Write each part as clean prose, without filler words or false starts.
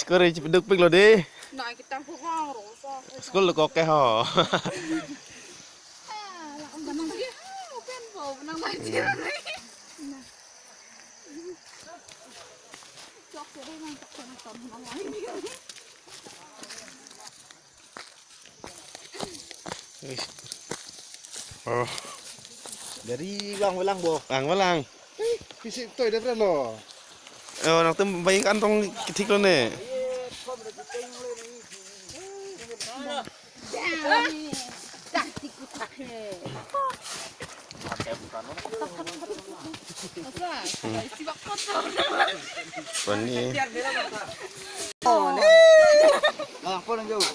Kore cepeduk pik lo deh. Nah, kita kurang rosa. Skul lo koke ho. Ah, lah menang dia. Open bau menang macir. Nah. Cok jadi nang cok nang menang lagi. Oh, Dari bang welang bo. walang. Fisik toy dah lo. Oh, nang tem bayi kantong ketik lo nih. Taktik utak. Apa? Sibak kotor. Pani. Ah, apa jauh?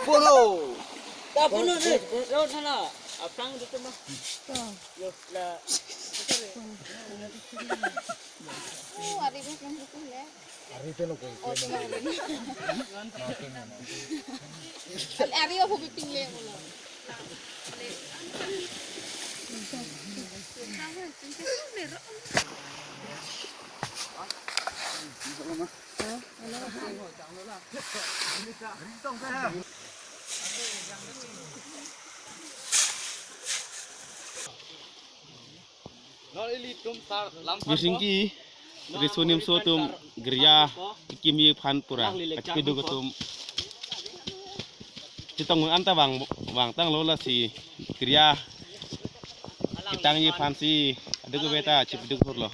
Polo. Tak puno ni. Road sana. Apang dito mah. Yo la. Hari ini kan betul ya. Hari itu lo kau. Oh, cuma ini. Hari aku bikin le mula. Gisingki. Risunim sotum geria kimi phan pura. Kacpedu gotum. Citong anta bang tang lola si geria. Kitang ye phan si. Aduh beta cipeduk lo.